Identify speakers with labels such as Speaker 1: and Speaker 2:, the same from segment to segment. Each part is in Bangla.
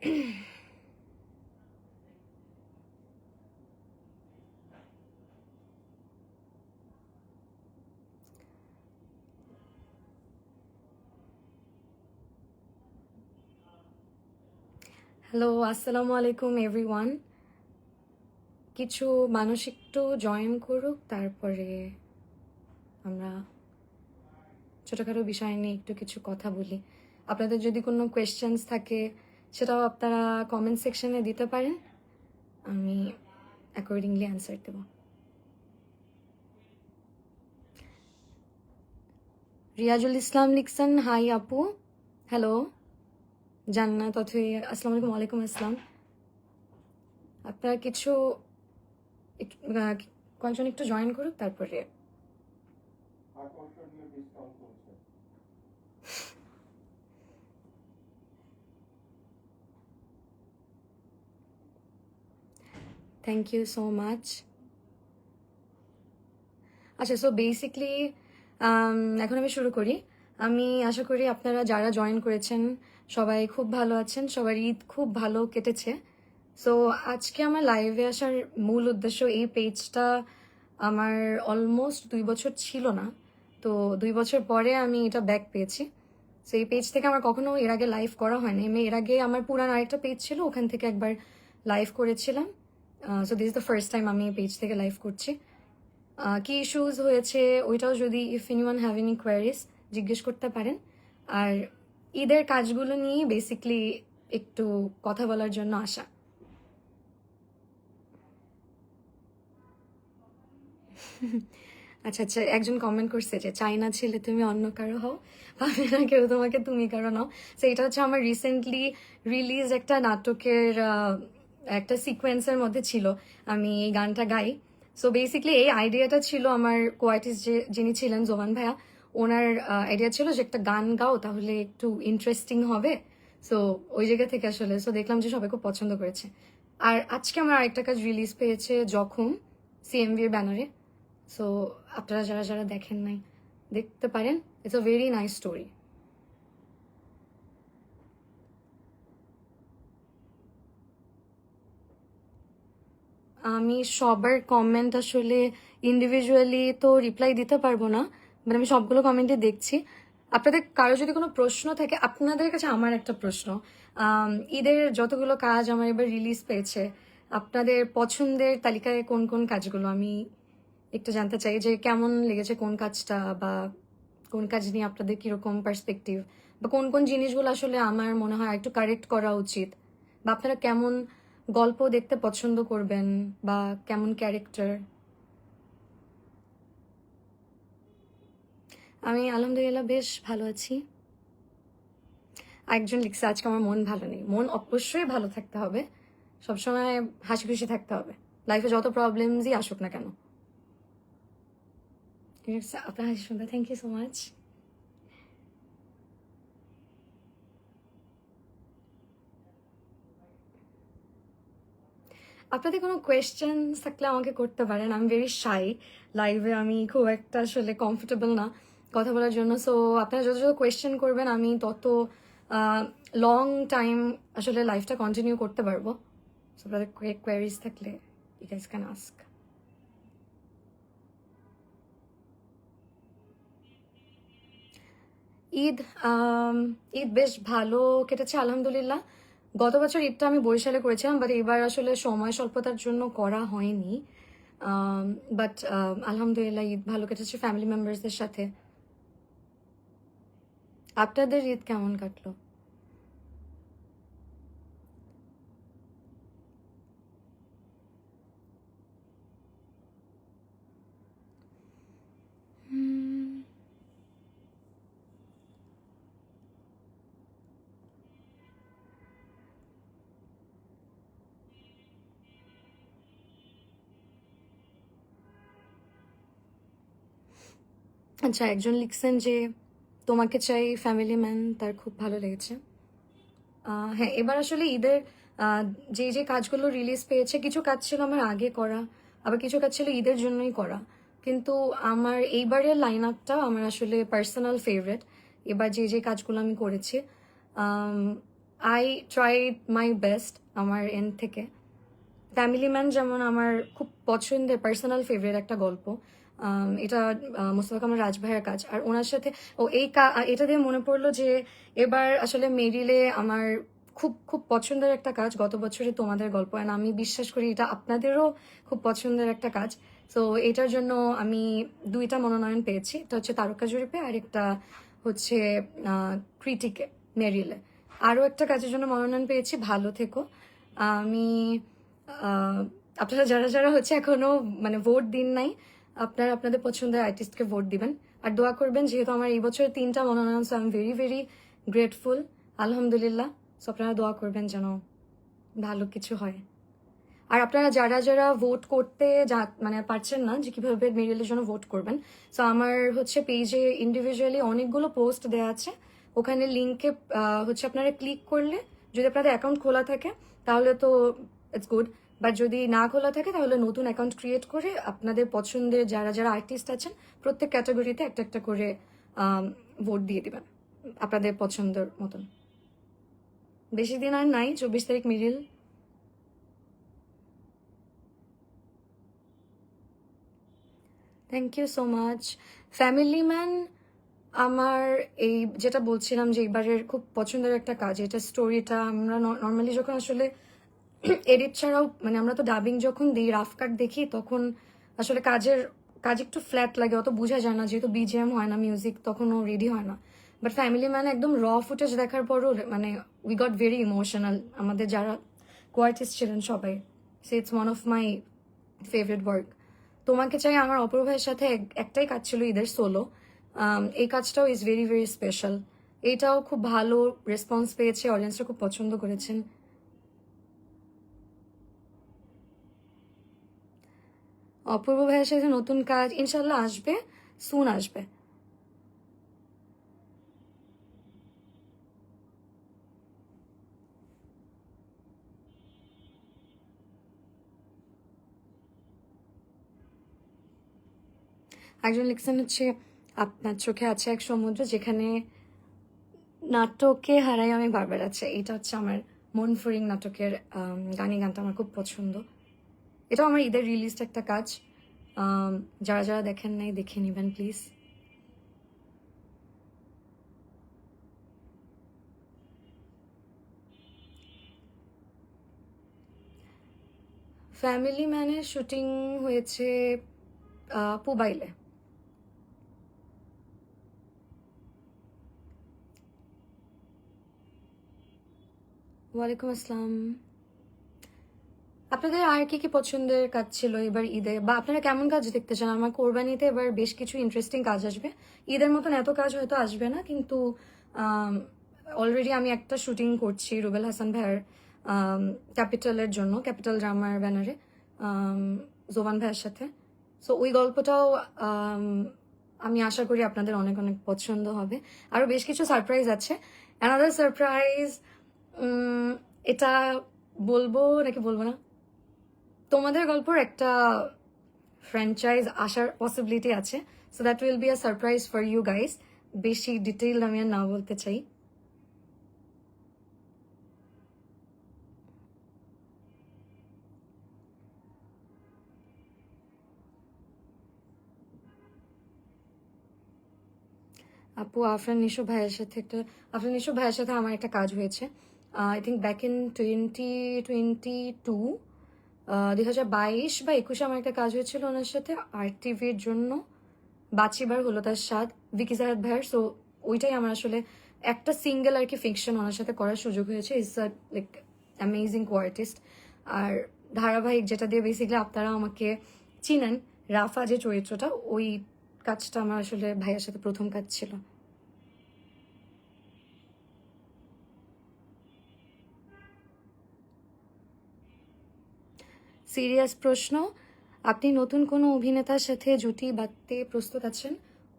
Speaker 1: হ্যালো, আসসালামু আলাইকুম এভরিওয়ান। কিছু মানুষ একটু জয়েন করুক, তারপরে আমরা ছোটোখাটো বিষয় নিয়ে একটু কিছু কথা বলি। আপনাদের যদি কোনো কোয়েশ্চেন্স থাকে সেটাও আপনারা কমেন্ট সেকশনে দিতে পারেন, আমি অ্যাকর্ডিংলি অ্যান্সার দেব। রিয়াজুল ইসলাম লিখছেন, হাই আপু। হ্যালো জান্নাত অথই, আসসালামু আলাইকুম। ওয়ালাইকুম আসসালাম। আপনারা কিছু কয়েকজন একটু জয়েন করুক, তারপরে থ্যাংক ইউ সো মাচ। আচ্ছা, সো বেসিকলি এখন আমি শুরু করি। আমি আশা করি আপনারা যারা জয়েন করেছেন সবাই খুব ভালো আছেন, সবার ঈদ খুব ভালো কেটেছে। সো আজকে আমার লাইভে আসার মূল উদ্দেশ্য, এই পেজটা আমার অলমোস্ট 2 বছর ছিল না, তো 2 বছর পরে আমি এটা ব্যাক পেয়েছি। সো এই পেজ থেকে আমার কখনো এর আগে লাইভ করা হয়নি। আমি এর আগে আমার পুরান আরেকটা পেজ ছিল, ওখান থেকে একবার লাইভ করেছিলাম। So this is the first time আমি এই পেজ থেকে লাইভ করছি। কি ইস্যুস হয়েছে ওইটাও যদি if anyone have any queries জিজ্ঞেস করতে পারেন। আর ঈদের কাজগুলো নিয়ে বেসিকলি একটু কথা বলার জন্য আসা। আচ্ছা আচ্ছা, একজন কমেন্ট করছে যে চাইনা ছেলে তুমি অন্য কারো হও, পাবে না কেউ তোমাকে তুমি কারো নাও। সো এটা হচ্ছে আমার রিসেন্টলি রিলিজ একটা নাটকের একটা সিকোয়েন্সের মধ্যে ছিল, আমি এই গানটা গাই। সো বেসিকলি এই আইডিয়াটা ছিল আমার কোয়ার্টিস্ট যিনি ছিলেন জোমান ভাইয়া, ওনার আইডিয়া ছিল যে একটা গান গাও তাহলে একটু ইন্টারেস্টিং হবে। সো ওই জায়গা থেকে আসলে সো দেখলাম যে সবাই খুব পছন্দ করেছে। আর আজকে আমার আরেকটা কাজ রিলিজ পেয়েছে জখম, সিএমভির ব্যানারে। সো আপনারা যারা যারা দেখেন নাই দেখতে পারেন, it's a very nice story. আমি সবার কমেন্ট আসলে ইন্ডিভিজুয়ালি তো রিপ্লাই দিতে পারবো না, মানে আমি সবগুলো কমেন্টে দেখছি। আপনাদের কারো যদি কোনো প্রশ্ন থাকে, আপনাদের কাছে আমার একটা প্রশ্ন, ঈদের যতগুলো কাজ আমার এবার রিলিজ পেয়েছে, আপনাদের পছন্দের তালিকায় কোন কোন কাজগুলো আমি একটু জানতে চাই, যে কেমন লেগেছে কোন কাজটা, বা কোন কাজ নিয়ে আপনাদের কিরকম পার্সপেক্টিভ, বা কোন কোন জিনিসগুলো আসলে আমার মনে হয় একটু কারেক্ট করা উচিত, বা আপনারা কেমন গল্প দেখতে পছন্দ করবেন, বা কেমন ক্যারেক্টার। আমি আলহামদুলিল্লাহ বেশ ভালো আছি। একজন লিখছে আজকে আমার মন ভালো নেই। মন অবশ্যই ভালো থাকতে হবে, সবসময় হাসি খুশি থাকতে হবে, লাইফে যত প্রবলেমসই আসুক না কেন। আপনার হাসি সুন্দর, থ্যাংক ইউ সো মাচ। আপনাদের কোনো কোয়েশ্চেন থাকলে আমাকে করতে পারেন। আমি ভেরি শাই, লাইভে আমি খুব একটা আসলে কমফোর্টেবল না কথা বলার জন্য। সো আপনারা যত যত কোয়েশ্চেন করবেন আমি তত লং টাইম আসলে লাইফটা কন্টিনিউ করতে পারবো। সো আপনাদের কোয়ারিজ থাকলে you guys can ask. Eid Eid বেশ ভালো কেটেছে আলহামদুলিল্লাহ। গত বছর ঈদটা আমি বরিশালে করেছিলাম, বাট এবার আসলে সময় স্বল্পতার জন্য করা হয়নি। বাট আলহামদুলিল্লাহ ঈদ ভালো কেটেছে ফ্যামিলি মেম্বার্সদের সাথে। আপনাদের ঈদ কেমন কাটলো? আচ্ছা, একজন লিখছেন যে তোমাকে চাই ফ্যামিলি ম্যান, তার খুব ভালো লেগেছে। হ্যাঁ, এবার আসলে ঈদের যে যে কাজগুলো রিলিজ পেয়েছে, কিছু কাজ ছিল আমার আগে করা, আবার কিছু কাজ ছিল ঈদের জন্যই করা। কিন্তু আমার এইবারের লাইন আপটা আমার আসলে পার্সোনাল ফেভারেট। এবার যে যে কাজগুলো আমি করেছি, আই ট্রাইড মাই বেস্ট আমার এন্ড থেকে। ফ্যামিলি ম্যান যেমন আমার খুব পছন্দের পার্সোনাল ফেভারিট একটা গল্প। এটা মোস্তফা কামাল রাজ ভাইয়ের কাজ। আর ওনার সাথে এটা দিয়ে মনে পড়লো যে এবার আসলে মেরিলে আমার খুব খুব পছন্দের একটা কাজ গত বছরে তোমাদের গল্প, অ্যান্ড আমি বিশ্বাস করি এটা আপনাদেরও খুব পছন্দের একটা কাজ। সো এটার জন্য আমি 2টা মনোনয়ন পেয়েছি। এটা হচ্ছে তারকা জরিপে, আর একটা হচ্ছে ক্রিটিকে মেরিলে। আরও একটা কাজের জন্য মনোনয়ন পেয়েছি, ভালো থেকো। আমি আহ, আপনারা যারা যারা হচ্ছে এখনো মানে ভোট দিন নাই, আপনারা আপনাদের পছন্দের আর্টিস্টকে ভোট দিবেন আর দোয়া করবেন। যেহেতু আমার এই বছর 3টা মনোনয়ন, so I am very very grateful, আলহামদুলিল্লাহ। সো আপনারা দোয়া করবেন যেন ভালো কিছু হয়। আর আপনারা যারা যারা ভোট করতে মানে পারছেন না যে কিভাবে মেরিলের জন্য ভোট করবেন, সো আমার হচ্ছে পেজে ইন্ডিভিজুয়ালি অনেকগুলো পোস্ট দেওয়া আছে। ওখানে লিঙ্কে হচ্ছে আপনারা ক্লিক করলে, যদি আপনাদের অ্যাকাউন্ট খোলা থাকে তাহলে তো ইটস গুড, বাট যদি না খোলা থাকে তাহলে নতুন অ্যাকাউন্ট ক্রিয়েট করে আপনাদের পছন্দের যারা যারা আর্টিস্ট আছেন প্রত্যেক ক্যাটাগরিতে একটা একটা করে ভোট দিয়ে দিবেন আপনাদের পছন্দের মতন। বেশি দিন আর নাই, 24 তারিখ Meril. Thank you so much. Family man আমার এই যেটা বলছিলাম যে এবারের খুব পছন্দের একটা কাজ। এটা স্টোরিটা আমরা নর্মালি যখন আসলে এডিট ছাড়াও মানে আমরা তো ডাবিং যখন দিই, রাফ কাট দেখি, তখন আসলে কাজ একটু ফ্ল্যাট লাগে, অত বোঝা যায় না, যেহেতু বিজিএম হয় না, মিউজিক তখনও রেডি হয় না। বাট ফ্যামিলি ম্যান একদম র ফুটেজ দেখার পরও মানে উই গট ভেরি ইমোশনাল, আমাদের যারা কো আর্টিস্ট ছিলেন সবাই। So it's one of my favourite work. তোমাকে চাই আমার অপূর্ব ভাইয়ের সাথে একটাই কাজ ছিল ঈদের সোলো। এই কাজটাও ইজ ভেরি ভেরি স্পেশাল। এইটাও খুব ভালো রেসপন্স পেয়েছে, অডিয়েন্সরা খুব পছন্দ করেছেন। অপূর্ব ভাইয়ের সাথে নতুন কাজ ইনশাল্লাহ আসবে, সুন আসবে। একজন লিখছেন হচ্ছে আপনার চোখে আছে এক সমুদ্র, যেখানে নাটকে হারাই আমি বারবার আছে। এটা হচ্ছে আমার মন ফরিং নাটকের গানটা আমার খুব পছন্দ। এটাও আমার ঈদের রিলিজড একটা কাজ। যারা যারা দেখেন নাই দেখে নিবেন প্লিজ। ফ্যামিলি ম্যানের শুটিং হয়েছে পুবাইলে। ওয়ালাইকুম আসসালাম। আপনাদের আর কি কি পছন্দের কাজ ছিল এবার ঈদে, বা আপনারা কেমন কাজ দেখতে চান? আমার কোরবানিতে এবার বেশ কিছু ইন্টারেস্টিং কাজ আসবে। ঈদের মতন এত কাজ হয়তো আসবে না, কিন্তু অলরেডি আমি একটা শুটিং করছি রুবেল হাসান ভাইয়ের ক্যাপিটালের জন্য, ক্যাপিটাল ড্রামার ব্যানারে, জোবান ভাইয়ের সাথে। সো ওই গল্পটাও আমি আশা করি আপনাদের অনেক অনেক পছন্দ হবে। আরও বেশ কিছু সারপ্রাইজ আছে। অ্যানাদার সারপ্রাইজ, এটা বলবো নাকি বলবো না? তোমাদের গল্পর একটা ফ্র্যাঞ্চাইজ আসার পসিবিলিটি আছে, so that will be a surprise for you guys. বেশি ডিটেইল আমি আর না বলতে চাই। আপু আফরান নিশো ভাইয়ের সাথে আমার একটা কাজ হয়েছে, আই থিঙ্ক ব্যাক ইন 2022, 2022 বা 21 আমার একটা কাজ হয়েছিল ওনার সাথে আর টিভির জন্য, বাঁচিবার হলো তার স্বাদ, ভিকি জাহাদ ভাইয়ের। সো ওইটাই আমার আসলে একটা সিঙ্গেল আর কি ফিকশন ওনার সাথে করার সুযোগ হয়েছে। Is a like amazing co artist. আর ধারাবাহিক যেটা দিয়ে বেসিক্যালি আপনারা আমাকে চিনেন, রাফা যে চরিত্রটা, ওই কাজটা আমার আসলে ভাইয়ের সাথে প্রথম কাজ ছিল। সিরিয়াস প্রশ্ন, আপনি নতুন কোনো অভিনেতার সাথে জুটি বাঁধতে প্রস্তুত আছেন?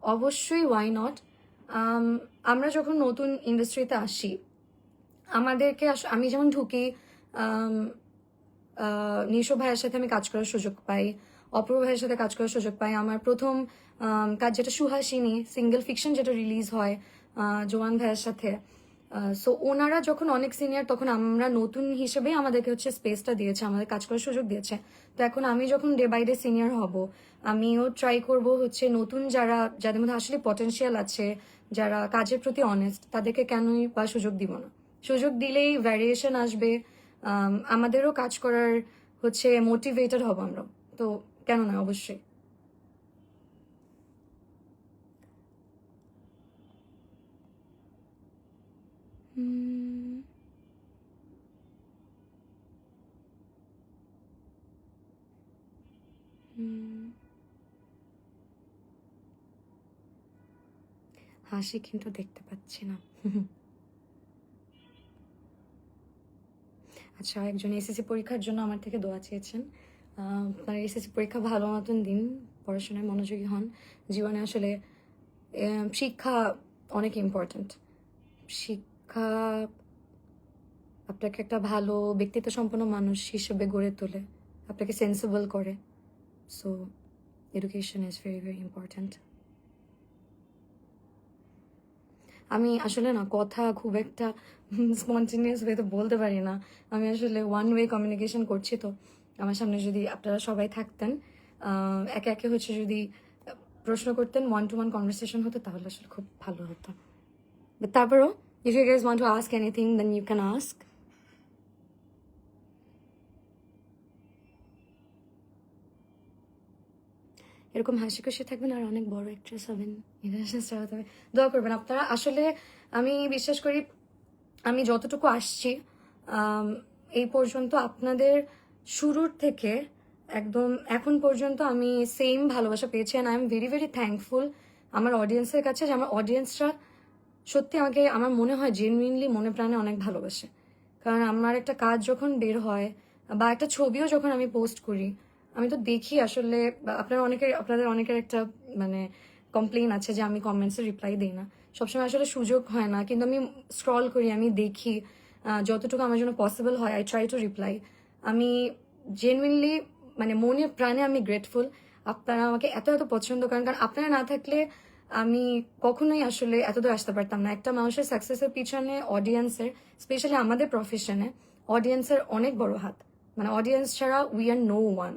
Speaker 1: অবশ্যই, ওয়াই নট। আমরা যখন নতুন ইন্ডাস্ট্রিতে আসি, আমাদেরকে আমি যেমন ঢুকি, নিশো ভাইয়ের সাথে আমি কাজ করার সুযোগ পাই, অপূর্ব ভাইয়ের সাথে কাজ করার সুযোগ পাই। আমার প্রথম কাজ যেটা সুহাসিনী, সিঙ্গেল ফিকশন যেটা রিলিজ হয় জোয়ান ভাইয়ের সাথে, সো ওনারা যখন অনেক সিনিয়র, তখন আমরা নতুন হিসেবে আমাদেরকে হচ্ছে স্পেসটা দিয়েছে, আমাদের কাজ করার সুযোগ দিয়েছে। তো এখন আমি যখন ডে বাই ডে সিনিয়র হব, আমিও ট্রাই করব হচ্ছে নতুন যাদের মধ্যে আসলে পটেনশিয়াল আছে, যারা কাজের প্রতি অনেস্ট, তাদেরকে কেনই বা সুযোগ দিব না। সুযোগ দিলেই ভ্যারিয়েশন আসবে, আমাদেরও কাজ করার হচ্ছে মোটিভেটেড হব আমরা। তো কেন না, অবশ্যই। হাসি কিন্তু দেখতে পাচ্ছি না। আচ্ছা, একজন এসএসসি পরীক্ষার জন্য আমার থেকে দোয়া চেয়েছেন। আপনার এসএসসি পরীক্ষা ভালো মতন দিন, পড়াশোনায় মনোযোগী হন। জীবনে আসলে শিক্ষা অনেক ইম্পর্ট্যান্ট। শিক্ষা আপনাকে একটা ভালো ব্যক্তিত্ব সম্পন্ন মানুষ হিসেবে গড়ে তোলে, আপনাকে সেন্সিবল করে। So education is very very important. আমি আসলে না কথা খুব একটা স্পন্টেনিয়াস ওয়েতে বলতে পারি না। আমি আসলে ওয়ান ওয়ে কমিউনিকেশন করছি। তো আমার সামনে যদি আপনারা সবাই থাকতেন, একে একে হচ্ছে যদি প্রশ্ন করতেন, ওয়ান টু ওয়ান কনভারসেশন হতো, তাহলে আসলে খুব ভালো হতো। বাট তারপরও if you guys want to ask anything then you can ask. এরকম হাসি খুশি থাকবেন আর অনেক বড় অ্যাক্ট্রেস হবেন, ইন্টারন্যাশনাল স্টার হতে হবে। দোয়া করবেন আপনারা। আসলে আমি বিশ্বাস করি, আমি যতটুকু আসছি এই পর্যন্ত, আপনাদের শুরুর থেকে একদম এখন পর্যন্ত আমি সেম ভালোবাসা পেয়েছি। And I am very very thankful আমার অডিয়েন্সের কাছে, যে আমার অডিয়েন্সরা সত্যি আমাকে, আমার মনে হয় জেনুইনলি মনে প্রাণে অনেক ভালোবাসে। কারণ আমার একটা কাজ যখন বের হয় বা একটা ছবিও যখন আমি পোস্ট করি, আমি তো দেখি আসলে আপনাদের অনেকের একটা মানে কমপ্লেইন আছে যে আমি কমেন্টসে রিপ্লাই দিই না। সবসময় আসলে সুযোগ হয় না, কিন্তু আমি স্ক্রল করি, আমি দেখি, যতটুকু আমার জন্য পসিবল হয় আই ট্রাই টু রিপ্লাই। আমি জেনুইনলি মানে মনে প্রাণে আমি গ্রেটফুল আপনারা আমাকে এত এত পছন্দ করেন। কারণ আপনারা না থাকলে আমি কখনোই আসলে এতদূর আসতে পারতাম না। একটা মানুষের সাকসেসের পিছনে অডিয়েন্সের, স্পেশালি আমাদের প্রফেশনে, অডিয়েন্সের অনেক বড় হাত। মানে অডিয়েন্স ছাড়া উই আর নো ওয়ান।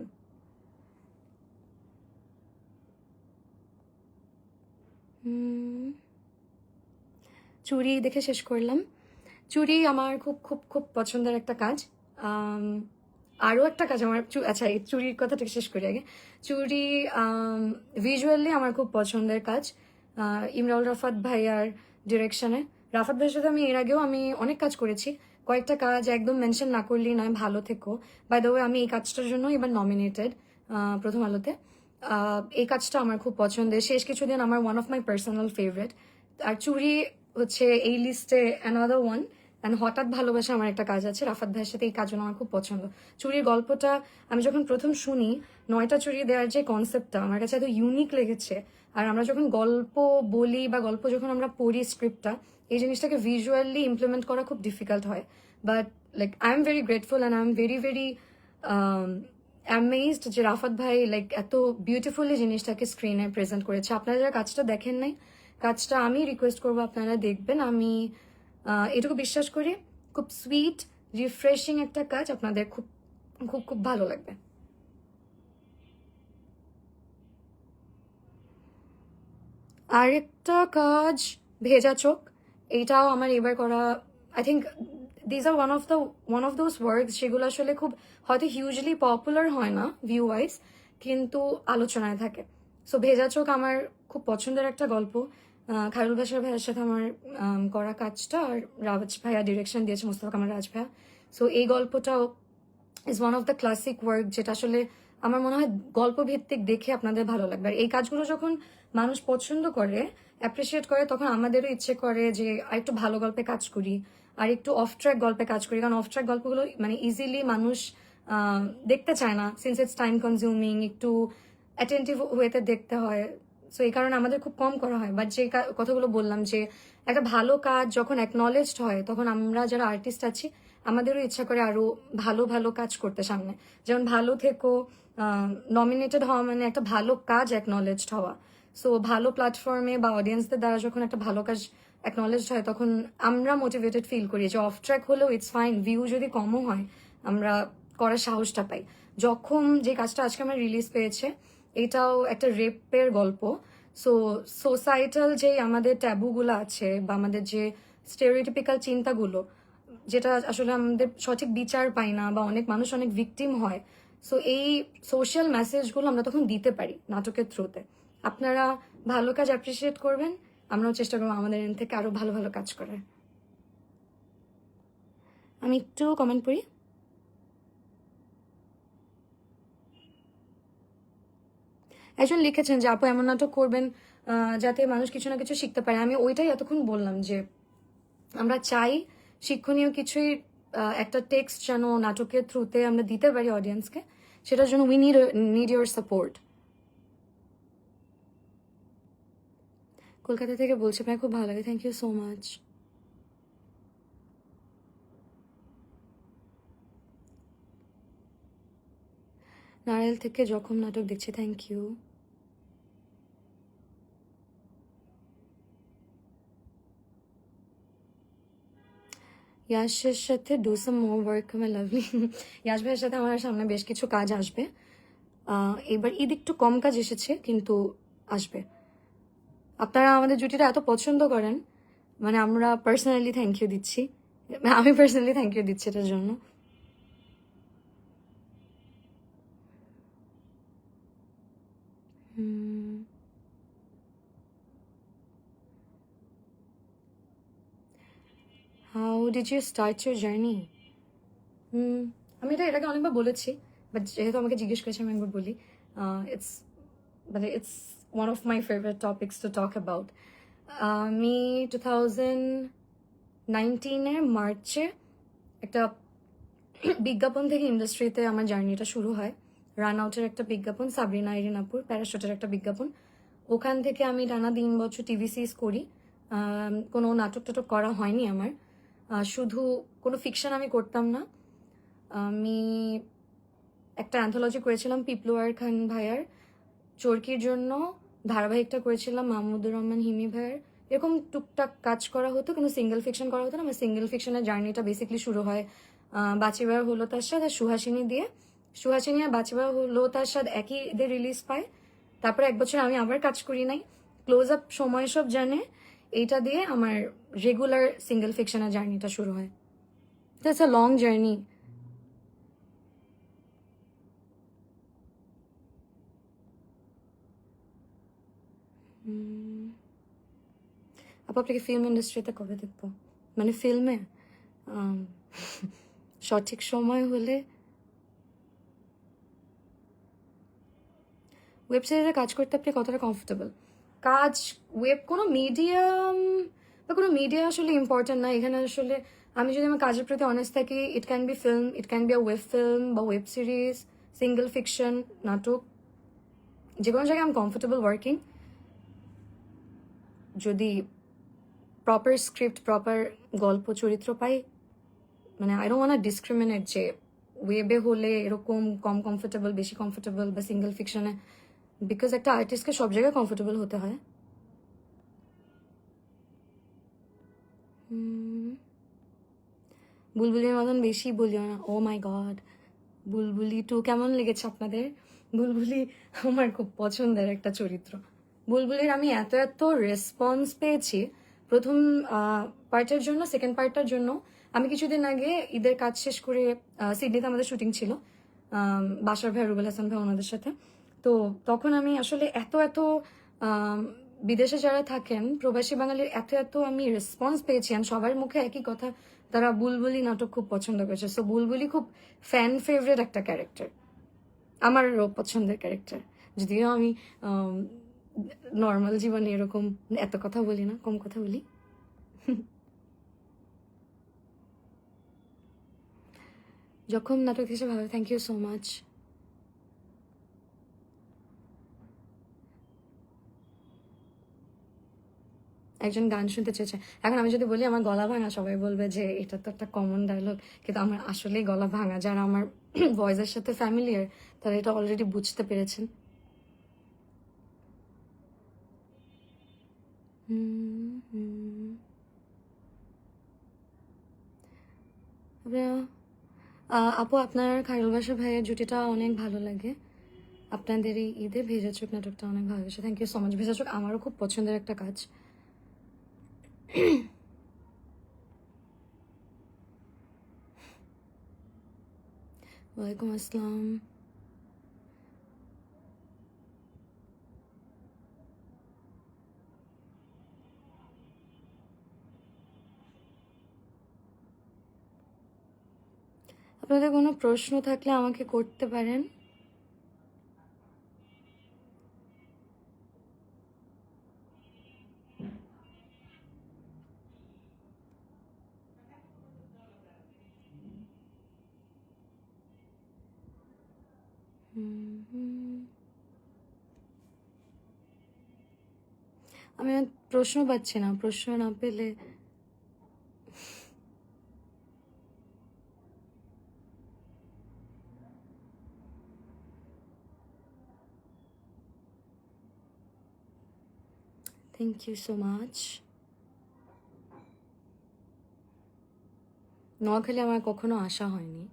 Speaker 1: চুরি দেখে শেষ করলাম। চুরি আমার খুব খুব খুব পছন্দের একটা কাজ। আরও একটা কাজ আমার আচ্ছা, এই চুরির কথাটা শেষ করি আগে। চুরি ভিজুয়ালি আমার খুব পছন্দের কাজ। ইমরাউল রাফাত ভাইয়ার ডিরেকশনে। রাফাত ভাইয়ের সাথে আমি এর আগেও আমি অনেক কাজ করেছি। কয়েকটা কাজ একদম মেনশন না করলেই নয়, ভালো থেকো। বাই দ্য ওয়ে, আমি এই কাজটার জন্য এবার নমিনেটেড প্রথম আলোতে। এই কাজটা আমার খুব পছন্দের। শেষ কিছুদিন আমার one of my personal favourite. আর চুরি হচ্ছে এই লিস্টে অ্যানাদার ওয়ান। অ্যান্ড হঠাৎ ভালোবাসা আমার একটা কাজ আছে রাফাত ভাইয়ের সাথে, এই কাজগুলো আমার খুব পছন্দ। চুরির গল্পটা আমি যখন প্রথম শুনি, 9টা চুরি দেওয়ার যে কনসেপ্টটা আমার কাছে এত ইউনিক লেগেছে। আর আমরা যখন গল্প বলি বা গল্প যখন আমরা পড়ি স্ক্রিপ্টটা, এই জিনিসটাকে ভিজুয়ালি ইমপ্লিমেন্ট করা খুব ডিফিকাল্ট হয়। But like I am very grateful and I am very very amazed যে রাফাত ভাই লাইক এত বিউটিফুলি জিনিসটাকে স্ক্রিনে প্রেজেন্ট করেছে। আপনারা যারা কাজটা দেখেন নাই, কাজটা আমি রিকোয়েস্ট করবো আপনারা দেখবেন। আমি এটুকু বিশ্বাস করি খুব সুইট রিফ্রেশিং একটা কাজ, আপনাদের খুব খুব খুব ভালো লাগবে। আরেকটা কাজ ভেজা চোখ, এইটাও আমার এবার করা। I think these are one of those works যেগুলো আসলে খুব হয়তো হিউজলি পপুলার হয় না ভিউ ওয়াইজ, কিন্তু আলোচনায় থাকে। সো ভেজা চোখ আমার খুব পছন্দের একটা গল্প। খায়রুল বাশার ভাইয়ের সাথে আমার করা কাজটা, আর রাজ ভাইয়া ডিরেকশন দিয়েছে, মোস্তফা কামাল রাজ ভাইয়া। সো এই গল্পটাও is one of the classic work, যেটা আসলে আমার মনে হয় গল্প ভিত্তিক দেখে আপনাদের ভালো লাগবে। আর এই কাজগুলো যখন মানুষ পছন্দ করে, অ্যাপ্রিসিয়েট করে, তখন আমাদেরও ইচ্ছে করে যে আর একটু ভালো গল্পে কাজ করি, আর একটু অফ ট্র্যাক গল্পে কাজ করি। কারণ অফ ট্র্যাক গল্পগুলো মানে ইজিলি মানুষ দেখতে চায় না, সিন্স ইটস টাইম কনজিউমিং, একটু অ্যাটেন্টিভ ওয়েতে দেখতে হয়। সো এই কারণে আমাদের খুব কম করা হয়। বাট যে কথাগুলো বললাম, যে একটা ভালো কাজ যখন অ্যাকনলেজড হয়, তখন আমরা যারা আর্টিস্ট আছি আমাদেরও ইচ্ছা করে আরো ভালো ভালো কাজ করতে সামনে। যেমন ভালো থেকো নমিনেটেড হওয়া মানে একটা ভালো কাজ অ্যাকনলেজড হওয়া। সো ভালো প্ল্যাটফর্মে বা অডিয়েন্সদের দ্বারা যখন একটা ভালো কাজ অ্যাকনলেজড হয় তখন আমরা মোটিভেটেড ফিল করি যে অফ ট্র্যাক হলেও ইটস ফাইন, ভিউ যদি কমও হয় আমরা করার সাহসটা পাই। যখন যে কাজটা আজকে আমার রিলিজ পেয়েছে এটাও একটা রেপের গল্প। সো সোসাইটাল যে আমাদের ট্যাবুগুলো আছে বা আমাদের যে স্টেরিওটিপিক্যাল চিন্তাগুলো, যেটা আসলে আমাদের সঠিক বিচার পাই না বা অনেক মানুষ অনেক ভিকটিম হয়, সো এই সোশ্যাল মেসেজগুলো আমরা তখন দিতে পারি নাটকের থ্রুতে। আপনারা ভালো কাজ অ্যাপ্রিসিয়েট করবেন, আমরাও চেষ্টা করবো আমাদের এন থেকে আরো ভালো ভালো কাজ করার। আমি একটু কমেন্ট পড়ি। একজন লিখেছেন যে আপু এমন নাটক করবেন যাতে মানুষ কিছু না কিছু শিখতে পারে। আমি ওইটাই এতক্ষণ বললাম যে আমরা চাই শিক্ষণীয় কিছুই একটা টেক্সট যেন নাটকের থ্রুতে আমরা দিতে পারি অডিয়েন্সকে, সেটার জন্য we need your support. Kolkata থেকে বলছি, আপনার খুব ভালো লাগে, thank you so much. Narayan থেকে যখন নাটক দেখছি, থ্যাংক ইউ। ইয়াশের সাথে do some more work my lovely. Yash ভাইয়ের সাথে আমার সামনে বেশ কিছু কাজ আসবে। এবার ঈদ একটু কম কাজ এসেছে কিন্তু আসবে। আপনারা আমাদের জুটিটা এত পছন্দ করেন, মানে আমরা পার্সোনালি থ্যাংক ইউ দিচ্ছি, আমি পার্সোনালি থ্যাংক ইউ দিচ্ছি এটার জন্য। How did you start your journey? আমি এটা এটাকে অনেকবার বলেছি, বাট যেহেতু আমাকে জিজ্ঞেস করেছে আমি একবার বলি। ইটস মানে it's one of my favourite topics to talk about. আমি 2019-এর মার্চে একটা বিজ্ঞাপন থেকে ইন্ডাস্ট্রিতে আমার জার্নিটা শুরু হয়। রান আউটের একটা বিজ্ঞাপন, সাবরিনা ইরিনাপুর প্যারাশুটের একটা বিজ্ঞাপন। ওখান থেকে আমি টানা 3 বছর টিভি সিরিজ করি। কোনো নাটক টাটক করা হয়নি আমার, শুধু কোনো ফিকশন আমি করতাম না। আমি একটা অ্যান্থোলজি করেছিলাম পিপলুয়ার খান ভাইয়ার, চরকির জন্য ধারাবাহিকটা করেছিলাম মাহমুদুর রহমান হিমি ভাইয়ার। এরকম টুকটাক কাজ করা হতো, কোনো সিঙ্গেল ফিকশন করা হতো না। আমার সিঙ্গেল ফিকশনের জার্নিটা বেসিকলি শুরু হয় বাচিবার হলো তার সাথে আর সুহাসিনী দিয়ে। সুহাসিনী আর বাচিবার হলো তার সাথে একই ঈদে রিলিজ পায়। তারপরে 1 বছর আমি আবার কাজ করি নাই, ক্লোজ আপ সময় সব জানে, এইটা দিয়ে আমার রেগুলার সিঙ্গেল ফিকশনের জার্নিটা শুরু হয়। It's a long journey. আপু আপনাকে ফিল্ম ইন্ডাস্ট্রিতে কবে দেখবো? মানে ফিল্মে সঠিক সময় হলে। ওয়েবসাইটে কাজ করতে আপনি কতটা কমফোর্টেবল? কাজ কোনো মিডিয়াম বা কোনো মিডিয়া আসলে ইম্পর্টেন্ট না এখানে। আসলে আমি যদি আমার কাজের প্রতি অনেস্ট থাকি, it can be film, it can be a web film বা ওয়েব সিরিজ, সিঙ্গেল ফিকশন, নাটক, যে কোনো জায়গায় আমি কমফোর্টেবল ওয়ার্কিং। যদি প্রপার স্ক্রিপ্ট, প্রপার গল্প চরিত্র পাই, মানে আই ডোন্ট ওয়ান্ট ডিসক্রিমিনেট যে ওয়েবে হলে এরকম কম কমফোর্টেবল, বেশি কমফোর্টেবল বা সিঙ্গেল ফিকশনে, বিকজ একটা আর্টিস্টকে সব জায়গায় কমফোর্টেবল হতে হয়। বুলবুলির মতন বেশি বলিও না। ও মাই গড, বুলবুলি 2 কেমন লেগেছে আপনাদের? বুলবুলি আমার খুব পছন্দের একটা চরিত্র। বুলবুলির আমি এত এত রেসপন্স পেয়েছি প্রথম পার্টের জন্য, সেকেন্ড পার্টটার জন্য। আমি কিছুদিন আগে ঈদের কাজ শেষ করে সিডনিতে আমাদের শুটিং ছিল বাসার ভাই রুবেল হাসান ভাই ওনাদের সাথে। তো তখন আমি আসলে এত এত বিদেশে যারা থাকেন প্রবাসী বাঙালির এত এত আমি রেসপন্স পেয়েছি, আমি সবার মুখে একই কথা, তারা বুলবুলি নাটক খুব পছন্দ করেছে। সো বুলবুলি খুব ফ্যান ফেভারিট একটা ক্যারেক্টার, আমারও পছন্দের ক্যারেক্টার। যদিও আমি নর্মাল জীবনে এরকম এত কথা বলি না, কম কথা বলি। যখন নাটক হিসেবে ভালো, থ্যাংক ইউ সো মাচ। একজন গান শুনতে চেয়েছে। এখন আমি যদি বলি আমার গলা ভাঙা, সবাই বলবে যে এটা তো একটা কমন ডায়লগ, কিন্তু আমার আসলেই গলা ভাঙা। যারা আমার ভয়েসের সাথে ফ্যামিলিয়ার তারা এটা অলরেডি বুঝতে পেরেছেন। আপনারা আপু আপনার খায়রুল বাসা ভাইয়ের জুটিটা অনেক ভালো লাগে। আপনাদের এই ঈদে ভেজা চোখ নাটকটা অনেক ভালো লেগেছে। Thank you so much. ভেজা চোখ আমারও খুব পছন্দের একটা কাজ। ওয়ালাইকুম আসসালাম। আপনাদের কোনো প্রশ্ন থাকলে আমাকে করতে পারেন। আমি আর প্রশ্ন পাচ্ছি না, প্রশ্ন না পেলে thank you so much. Noakhali আমার কখনো আসা হয়নি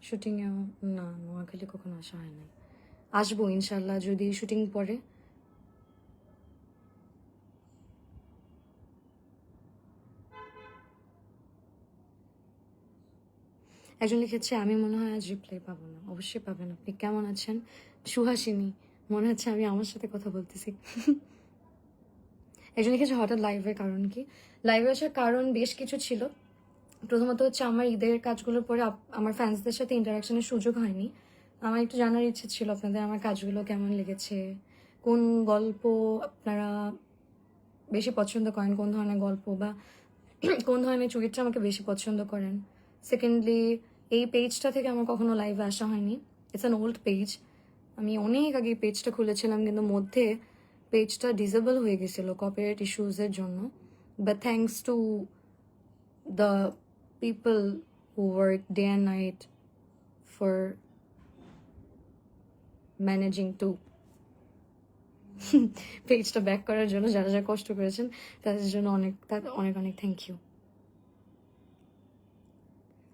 Speaker 1: শুটিংয়েও, না নোয়াখালী কখনো আসা হয়নি। আসবো ইনশাল্লাহ যদি শুটিং পড়ে। একজন লিখেছে আমি মনে হয় আজ রিপ্লাই পাবো না। অবশ্যই পাবেন। আপনি কেমন আছেন? সুহাসিনী, মনে হচ্ছে আমি আমার সাথে কথা বলতেছি। একজন লিখেছে হঠাৎ লাইভের কারণ কি? লাইভে আসার কারণ বেশ কিছু ছিল। প্রথমত হচ্ছে আমার ঈদের কাজগুলোর পরে আমার ফ্যান্সদের সাথে ইন্টারাকশনের সুযোগ হয়নি। আমার একটু জানার ইচ্ছে ছিল আপনাদের আমার কাজগুলো কেমন লেগেছে, কোন গল্প আপনারা বেশি পছন্দ করেন, কোন ধরনের গল্প বা কোন ধরনের চরিত্র আমাকে বেশি পছন্দ করেন। সেকেন্ডলি, এই পেজটা থেকে আমার কখনো লাইভে আসা হয়নি। It's an old page. আমি অনেক আগে পেজটা খুলেছিলাম, কিন্তু মধ্যে পেজটা ডিসেবল হয়ে গেছিলো কপিরাইট ইস্যুজের জন্য। But thanks to the people who work day and night for managing to পেজটা ব্যাক করার জন্য, যারা যারা কষ্ট করেছেন তাদের জন্য অনেক অনেক অনেক থ্যাংক ইউ।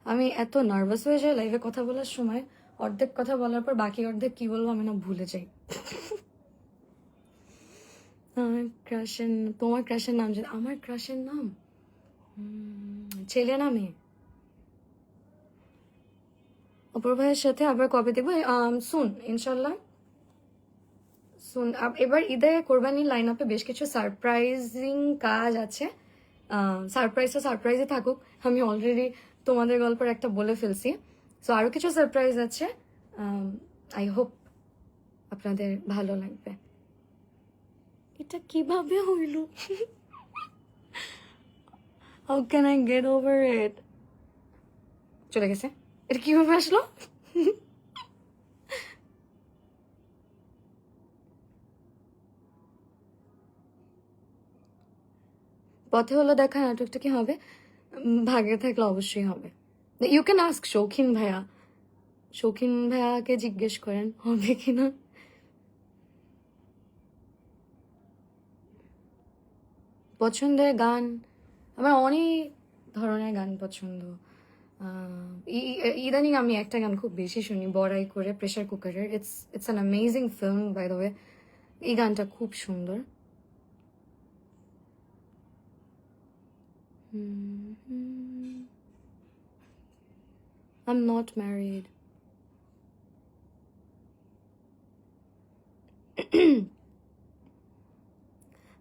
Speaker 1: আমি এত নার্ভাস হয়ে যাই লাইভে কথা বলার সময়, অর্ধেক কথা বলার পর বাকি অর্ধেক কি বলবো আমি না ভুলে যাই। আমার ক্রাশের, তোমার ক্রাশের নাম জানি? আমার ক্রাশের নাম ছেলে না মেয়ে? অপর ভাইয়ের সাথে আবার কবে দেবো? সুন ইনশাল্লাহ, সুন। এবার ঈদে কোরবানির লাইন আপে বেশ কিছু সারপ্রাইজিং কাজ আছে। সারপ্রাইজটা সারপ্রাইজে থাকুক, আমি অলরেডি তোমাদের গল্পের একটা বলে ফেলছি। সো আরো কিছু সারপ্রাইজ আছে, আই হোপ আপনাদের ভালো লাগবে। এটা কিভাবে হইল? How can I get over it? চলে গেছে। এটা কিভাবে আসলো? পথে হলো দেখা নাটকটা কি হবে? ভাগ্যে থাকলে অবশ্যই হবে। ইউ ক্যান আস্ক শৌখিন ভাইয়া, শৌখিন ভাইয়াকে জিজ্ঞেস করেন হবে কিনা। পছন্দের গান আমার অনেক ধরনের গান পছন্দ। ইদানিং আমি একটা গান খুব বেশি শুনি, বড়াই করে, প্রেশার কুকারের। It's an amazing film by the way. এই গানটা খুব সুন্দর। I'm not married.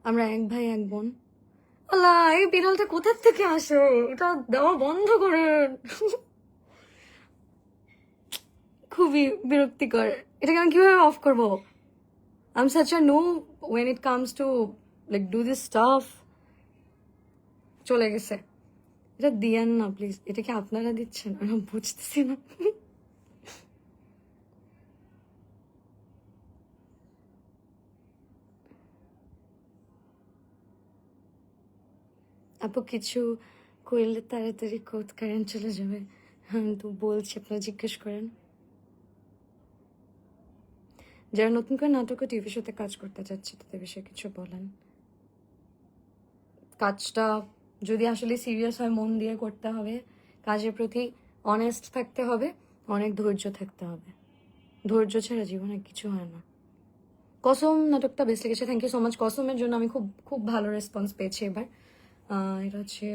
Speaker 1: আমরা এক ভাই এক বোন। আল্লাহ, এই বিড়ালটা কোথার থেকে আসে? এটা দেওয়া বন্ধ করেন। খুবই বিরক্তিকর। এটাকে আমি কিভাবে অফ করবো? I'm such a noob when it comes to like do this stuff. চলে গেছে। এটা দিয়েন না প্লিজ। এটা কি আপনারা দিচ্ছেন? আমি বুঝতেছি না। আপু কিছু করলে তাড়াতাড়ি কোড কারেন্ট চলে যাবে। আমি তো বলছি, আপনারা জিজ্ঞেস করেন। যারা নতুন করে নাটক ও টিভি শোতে কাজ করতে চাচ্ছে তাদের বিষয়ে কিছু বলেন। কাজটা যদি আসলে সিরিয়াস হয় মন দিয়ে করতে হবে, কাজের প্রতি অনেস্ট থাকতে হবে, অনেক ধৈর্য থাকতে হবে। ধৈর্য ছাড়া জীবনে কিছু হয় না। কসম নাটকটা বেশ লেগেছে, থ্যাংক ইউ সো মাচ। কসমের জন্য আমি খুব খুব ভালো রেসপন্স পেয়েছি এবার। এটা হচ্ছে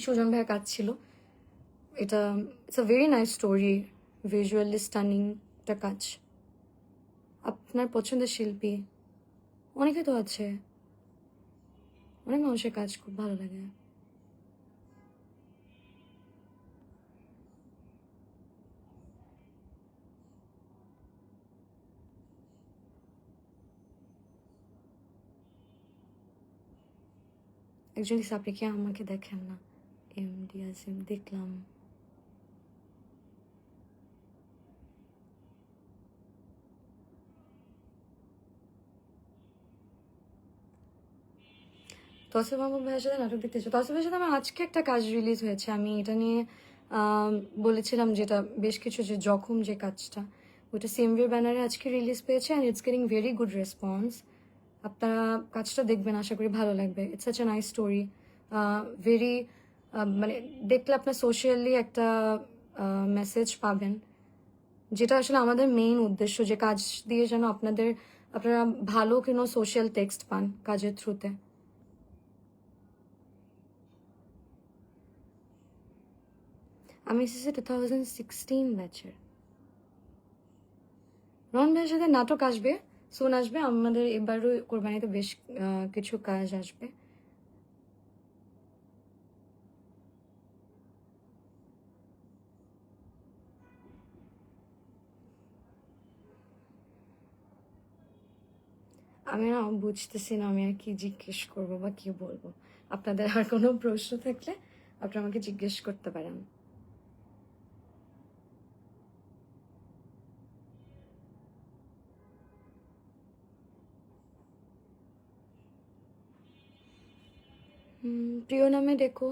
Speaker 1: সুজন ভাইয়ের কাজ ছিল। এটা it's a very nice story, visually stunning একটা কাজ। আপনার পছন্দের শিল্পী অনেকে তো আছে, অনেক মানুষের কাজ খুব ভালো লাগে। একজন আপনি কি আমাকে দেখেন না? এমডি আজিম দেখলাম। তসে মাহমুদ ভাইয়ের সাথে নাটক দেখতে চাই। তসে ভাইয়ের সাথে আমার আজকে একটা কাজ রিলিজ হয়েছে, আমি এটা নিয়ে বলেছিলাম যেটা বেশ কিছু, যে জখম যে কাজটা, ওইটা সেমভির ব্যানারে আজকে রিলিজ পেয়েছে and it's getting very good response. আপনারা কাজটা দেখবেন, আশা করি ভালো লাগবে। It's such a nice story, very মানে দেখলে আপনার সোশ্যালি একটা মেসেজ পাবেন, যেটা আসলে আমাদের মেইন উদ্দেশ্য, যে কাজ দিয়ে যেন আপনারা ভালো কোনো সোশ্যাল টেক্সট পান কাজের থ্রুতে। আমি এসেছি 2016 ব্যাচের। রন ভাইয়ের সাথে নাটক আসবে, সুন আসবে। আমাদের এবারও কোরবানিতে বেশ কিছু কাজ আসবে। আমি না বুঝতেছি না আমি আর কি জিজ্ঞেস করবো বা কি বলবো। আপনাদের আর কোনো প্রশ্ন থাকলে আপনারা আমাকে জিজ্ঞেস করতে পারেন। প্রিয় নামে ডেকো,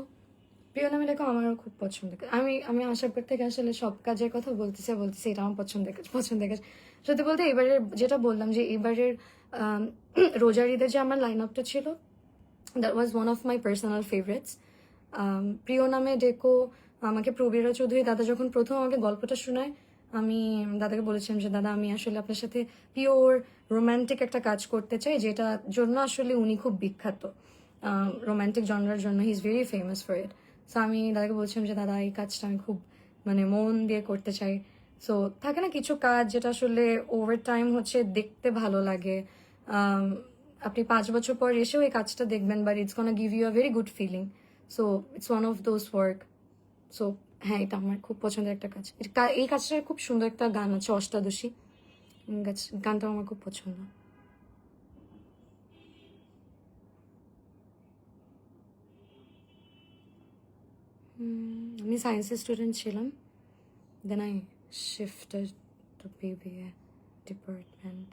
Speaker 1: প্রিয় নামে ডেকো আমারও খুব পছন্দের। আমি আমি আশাপুর থেকে আসলে সব কাজের কথা বলতেছি, এটা আমার পছন্দের কাজ। সত্যি বলতে এবারের যেটা বললাম, যে এবারের রোজার ঈদের যে আমার লাইন আপটা ছিল, that was one of my personal favourites. প্রিয় নামে ডেকো আমাকে প্রবীরা চৌধুরী দাদা যখন প্রথম আমাকে গল্পটা শোনায়, আমি দাদাকে বলেছিলাম যে দাদা, আমি আসলে আপনার সাথে পিওর রোম্যান্টিক একটা কাজ করতে চাই, যেটার জন্য আসলে উনি খুব বিখ্যাত, রোম্যান্টিক জনরার জন্য। He is very famous for it. So আমি দাদাকে বলছিলাম যে দাদা, এই কাজটা আমি খুব মানে মন দিয়ে করতে চাই। সো থাকে না কিছু কাজ যেটা আসলে ওভার টাইম হচ্ছে দেখতে ভালো লাগে, আপনি 5 বছর পর এসেও এই কাজটা দেখবেন, but it's gonna give you a very good feeling. So it's one of those work. So হ্যাঁ, এটা আমার খুব পছন্দের একটা কাজ। এই কাজটার খুব সুন্দর একটা গান আছে, অষ্টাদশী গানটা আমার খুব পছন্দ। আমি সায়েন্সের স্টুডেন্ট ছিলাম, then I shifted to BBA department.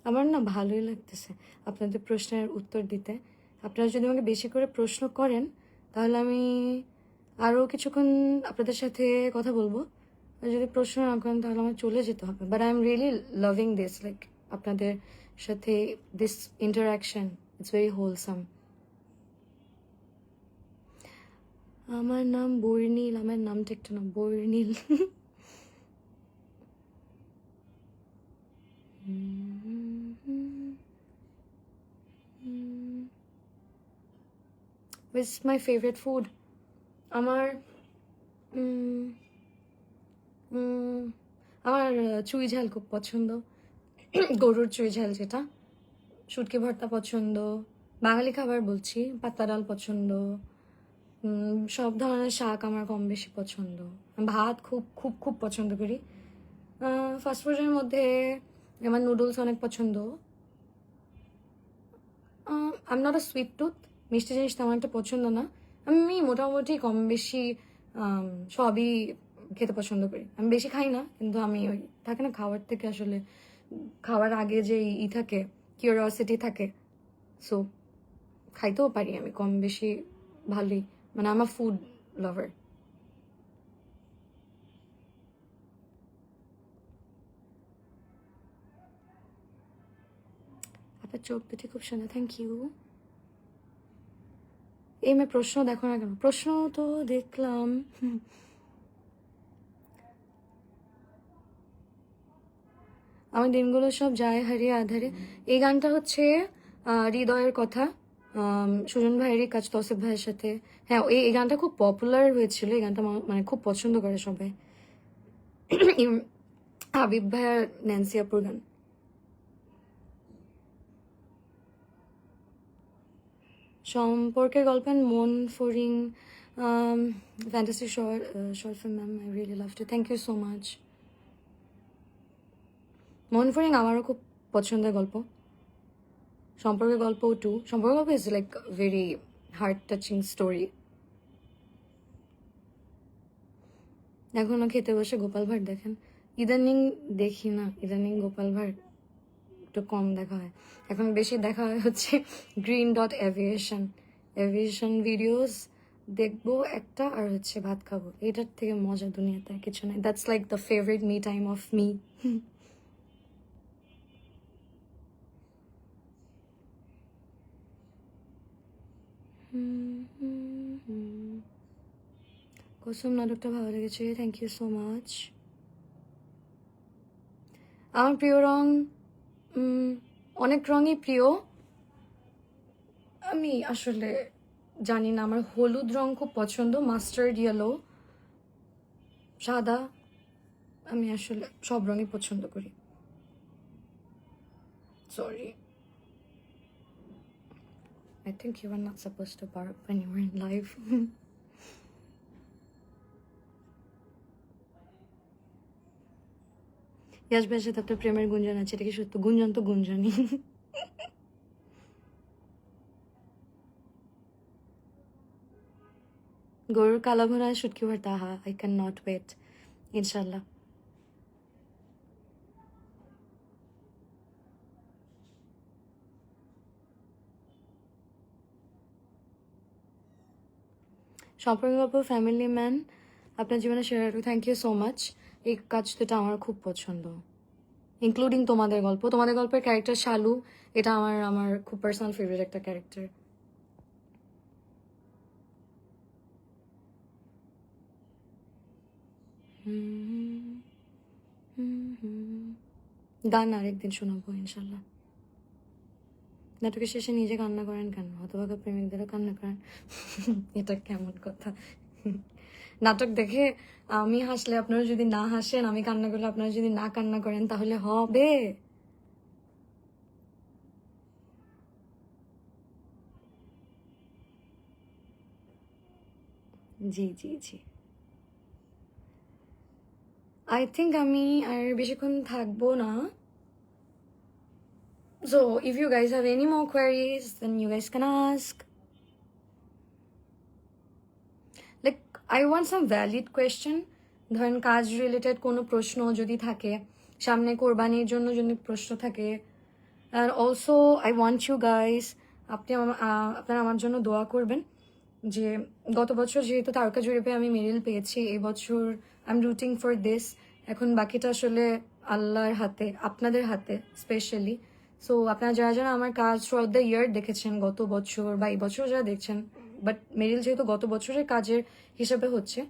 Speaker 1: আমার না ভালোই লাগতেছে আপনাদের প্রশ্নের উত্তর দিতে। আপনারা যদি আমাকে বেশি করে প্রশ্ন করেন, তাহলে আমি আরও কিছুক্ষণ আপনাদের সাথে কথা বলবো। আর যদি প্রশ্ন না করেন, তাহলে আমার চলে যেতে হবে। But I am really loving this, like আপনাদের সাথে this interaction, it's very wholesome. আমার নাম বর্ণিল, আমার নামটা একটু না বর্ণিল। What's my favorite food? আমার আমার চুই ঝাল খুব পছন্দ, গরুর চুই ঝাল যেটা। শুটকি ভর্তা পছন্দ, বাঙালি খাবার বলছি, পাতা ডাল পছন্দ, সব ধরনের শাক আমার কম বেশি পছন্দ। ভাত খুব খুব খুব পছন্দ করি। ফাস্টফুডের মধ্যে আমার নুডলস অনেক পছন্দ। I am not a sweet tooth, মিষ্টি জিনিস তেমন একটা পছন্দ না। আমি মোটামুটি কম বেশি সবই খেতে পছন্দ করি। আমি বেশি খাই না, কিন্তু আমি ওই থাকে না খাওয়ার থেকে আসলে খাওয়ার আগে যে থাকে কিউরিওসিটি থাকে, সো খাইতেও পারি আমি কম বেশি ভালোই, মানে আমার ফুড লাভার। আপনার চোখ দুটি খুব সুন্দর, থ্যাংক ইউ। এই মেয়ে প্রশ্ন দেখো না কেন? প্রশ্ন তো দেখলাম। আমার দিনগুলো সব যায় হারিয়ে আধারে, এই গানটা হচ্ছে হৃদয়ের কথা, সুজন ভাইয়েরই কাজ তৌসিফ ভাইয়ের সাথে। হ্যাঁ, এই গানটা খুব পপুলার হয়েছিল, এই গানটা মানে খুব পছন্দ করে সবাই। হাবিব ভাইয়ার ন্যান্সি আপুর গান। সম্পর্কের গল্প মন ফরিং, fantasy short film, ma'am I really love to, thank you so much. মন ফরিং আমারও খুব পছন্দের গল্প। সম্পর্কের গল্প টু, সম্পর্কের গল্প is like very heart touching story. এখনো খেতে বসে গোপাল ভাঁড় দেখেন? ইদানিং দেখি না, ইদানিং গোপাল ভাঁড় একটু কম দেখা হয়। এখন বেশি দেখা হয় হচ্ছে green dot aviation, aviation videos দেখবো একটা, আর হচ্ছে ভাত খাবো। এটার থেকে মজা দুনিয়াতে আর কিছু নাই। That's like the favourite me time of me. কসম নাটকটা ভালো লেগেছে, থ্যাংক ইউ সো মাচ। আমার প্রিয় রং অনেক রঙই প্রিয়। আমি আসলে জানি না, আমার হলুদ রং খুব পছন্দ, মাস্টার্ড ইয়েলো, সাদা, আমি আসলে সব রঙই পছন্দ করি। Sorry, I think you were not supposed to bark when you were in live. ইয়াস ভাইয়ের সাথে আপনার প্রেমের গুঞ্জন আছে, এটা কি সত্য? গুঞ্জন তো গুঞ্জনই। গরুর কালা ঘোড়া শুটকি ভর্তা, হা, আই ক্যান নট ওয়েট, ইনশাল্লাহ। সম্পর্ক গল্প ফ্যামিলি ম্যান, আপনার জীবনে share, thank you so much. এই কাজ দুটা আমার খুব পছন্দ, ইনক্লুডিং তোমাদের গল্প। তোমাদের গল্পের ক্যারেক্টার শালু, এটা আমার আমার খুব পার্সোনাল ফেভারিট একটা ক্যারেক্টার। গান আরেকদিন শোনাবো ইনশাল্লাহ। নাটকের শেষে নিজে কান্না করেন কেন? হতভাগা প্রেমিকদেরও কান্না করেন? এটা কেমন কথা? নাটক দেখে আমি হাসলে আপনারা যদি না হাসেন, আমি কান্না করলে আপনারা যদি না কান্না করেন, তাহলে হবে? জি জি জি, আই থিঙ্ক আমি আর বেশিক্ষণ থাকবো না। So if you guys have any more queries, then you guys can ask. Like, I want some valid question. ধরেন কাজ রিলেটেড কোনো প্রশ্ন যদি থাকে, সামনে কোরবানির জন্য যদি প্রশ্ন থাকে, আর also I want you guys, আপনারা আমার জন্য দোয়া করবেন যে গত বছর যেহেতু তারকা জরিপে আমি মেডেল পেয়েছি, এই বছর আই এম রুটিং ফর দিস। এখন বাকিটা আসলে আল্লাহর হাতে, আপনাদের হাতে স্পেশালি। সো আপনারা যারা যারা আমার কাজ থ্রু আউট দ্য ইয়ার দেখেছেন, গত বছর বা এই বছর যারা দেখছেন, বাট মেরিল যেহেতু গত বছরের কাজের হিসাবে হচ্ছে,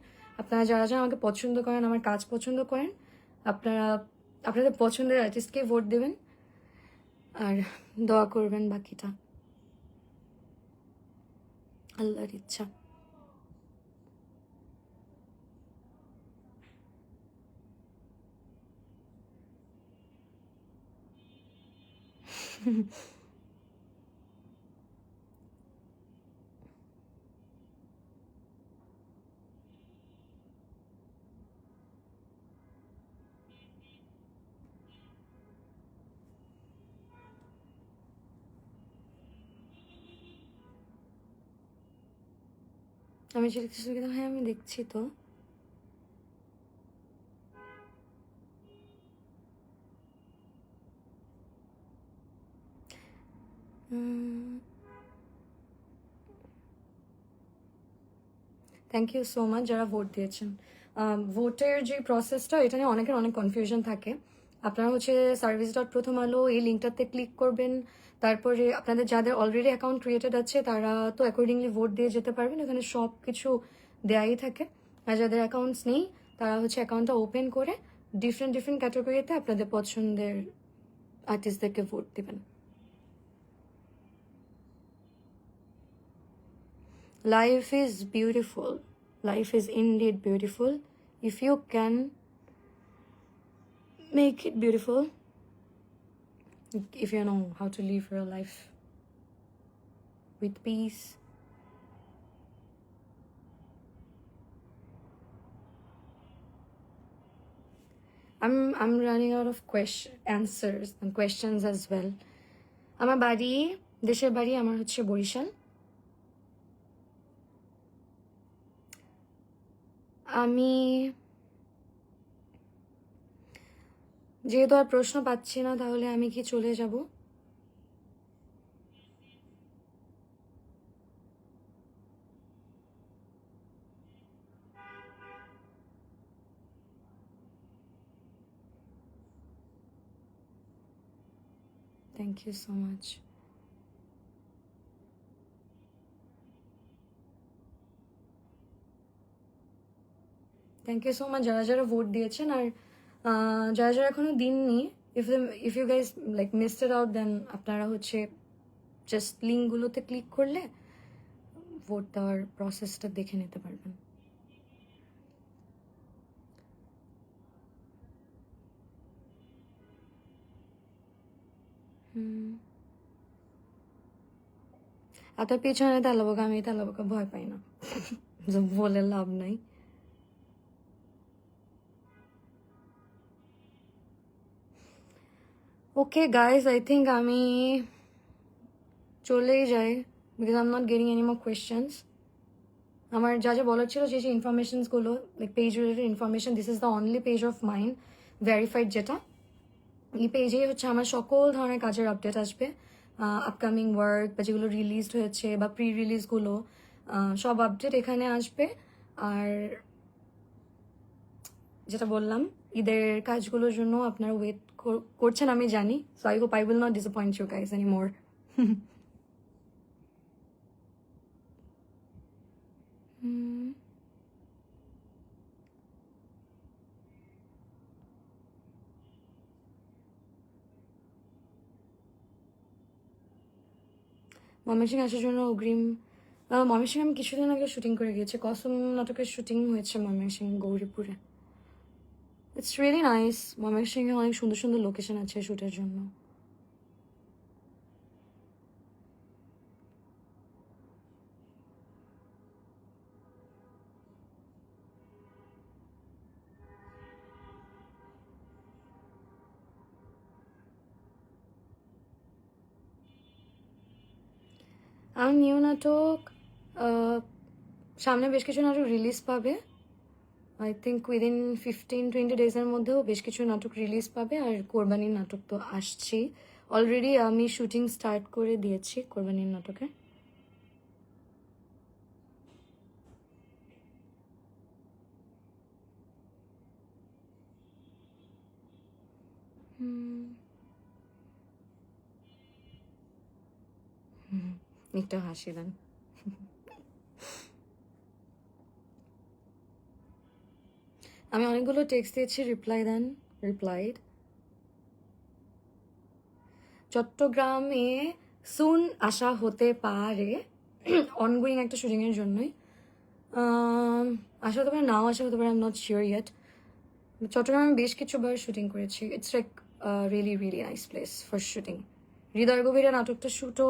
Speaker 1: আপনারা যারা যারা আমাকে পছন্দ করেন, আমার কাজ পছন্দ করেন, আপনারা আপনাদের পছন্দের আর্টিস্টকে ভোট দেবেন আর দোয়া করবেন। বাকিটা আল্লাহর ইচ্ছা। আমি যে লিখতেছি কিন্তু হ্যাঁ আমি দেখছি তো। থ্যাংক ইউ সো মাচ যারা ভোট দিয়েছেন। ভোটের যে প্রসেসটা এটা নিয়ে অনেকের অনেক কনফিউশন থাকে। আপনারা হচ্ছে service.pratham.alo এই লিঙ্কটাতে ক্লিক করবেন, তারপরে আপনাদের যাদের অলরেডি অ্যাকাউন্ট ক্রিয়েটেড আছে তারা তো অ্যাকর্ডিংলি ভোট দিয়ে যেতে পারবেন, এখানে সব কিছু দেয়াই থাকে। আর যাদের অ্যাকাউন্টস নেই তারা হচ্ছে অ্যাকাউন্টটা ওপেন করে ডিফারেন্ট ডিফারেন্ট ক্যাটাগরিতে আপনাদের পছন্দের আর্টিস্টদেরকে ভোট দিবেন। Life is beautiful. Life is indeed beautiful. If you can make it beautiful, if you know how to live your life with peace. I'm running out of answers and questions as well. আমার বাড়ি, দেশের বাড়ি আমার হচ্ছে বরিশাল। আমি যেহেতু আর প্রশ্ন পাচ্ছি না তাহলে আমি কি চলে যাব? Thank you so much. Thank you so much যারা যারা ভোট দিয়েছেন। আর যারা যারা এখনো দিননি, if you guys like missed it out, then আপনারা হচ্ছে জাস্ট লিঙ্কগুলোতে ক্লিক করলে ভোট দেওয়ার প্রসেসটা দেখে নিতে পারবেন। আর তার পেছনে তেলাবোকা, আমি তেলাবোকা ভয় পাই না, বলে লাভ নাই। ওকে গাইজ, আই থিঙ্ক আমি চলেই যাই, because I am not getting any more questions. আমার যা যা বলার ছিল, যে যে ইনফরমেশনসগুলো like page related information, this is the only page of mine verified, যেটা এই পেজেই হচ্ছে আমার সকল ধরনের কাজের আপডেট আসবে। আপকামিং ওয়ার্ক বা যেগুলো রিলিজড হয়েছে বা প্রি রিলিজগুলো, সব আপডেট এখানে আসবে। আর যেটা বললাম, ঈদের কাজগুলোর জন্য আপনারা ওয়েট করছেন আমি জানি, so I hope I will not disappoint you guys any more. Mymensingh আসার জন্য অগ্রিম। ময়মনসিংহ আমি কিছুদিন আগে শুটিং করে গিয়েছি, কসম নাটকের শুটিং হয়েছে ময়মনসিংহ গৌরীপুরে। It's really nice. ময়মনসিংহে অনেক সুন্দর সুন্দর লোকেশন আছে শ্যুটের জন্য। আর নিউ নাটক সামনে বেশ কিছু নাটক রিলিজ পাবে। আই থিঙ্ক উইদিন 15-20 ডেজের মধ্যেও বেশ কিছু নাটক রিলিজ পাবে। আর কোরবানির নাটক তো আসছেই, অলরেডি আমি শুটিং স্টার্ট করে দিয়েছি কোরবানির নাটকে। একটু হাসি দেন। আমি অনেকগুলো টেক্সট দিয়েছি, রিপ্লাইড। চট্টগ্রামে সুন আসা হতে পারে, অনগোয়িং একটা শুটিংয়ের জন্যই। আসা হতে পারে, নাও আসা হতে পারে, I am not sure yet. চট্টগ্রামে বেশ কিছুবার শুটিং করেছি। It's like really really nice place for shooting. Hridoy Gobhire নাটকটা শ্যুটও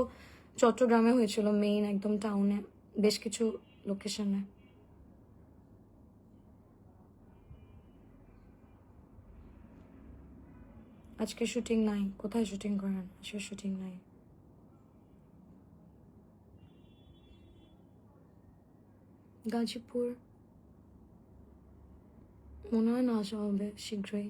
Speaker 1: চট্টগ্রামে হয়েছিল, মেইন একদম টাউনে, বেশ কিছু লোকেশনে। আজকে শুটিং নাই। কোথায় শুটিং করেন? আজকে শুটিং নাই। গাজীপুর মনে হয় না আসা হবে শীঘ্রই।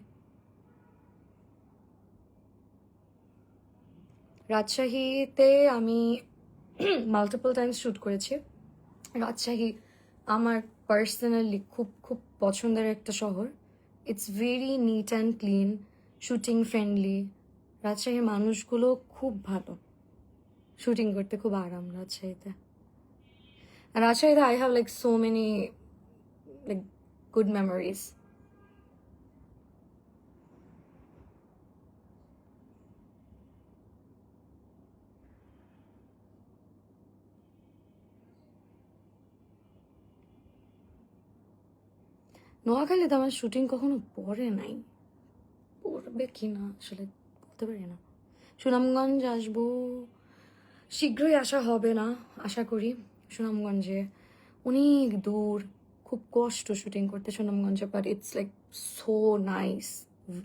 Speaker 1: রাজশাহীতে আমি মাল্টিপল টাইমস শ্যুট করেছি। রাজশাহী আমার পার্সোনালি খুব খুব পছন্দের একটা শহর। It's very neat and clean, shooting friendly. রাজশাহীর মানুষগুলো খুব ভালো, শুটিং করতে খুব আরাম রাজশাহীতে। আর রাজশাহীতে I have like so many like good memories. নোয়াখালীতে আমার শুটিং কখনো পড়ে নাই, পড়বে কি না আসলে বলতে পারি না। সুনামগঞ্জ আসবো, শীঘ্রই আসা হবে না আশা করি। সুনামগঞ্জে অনেক দূর, খুব কষ্ট শুটিং করতে সুনামগঞ্জে, but it's like so nice,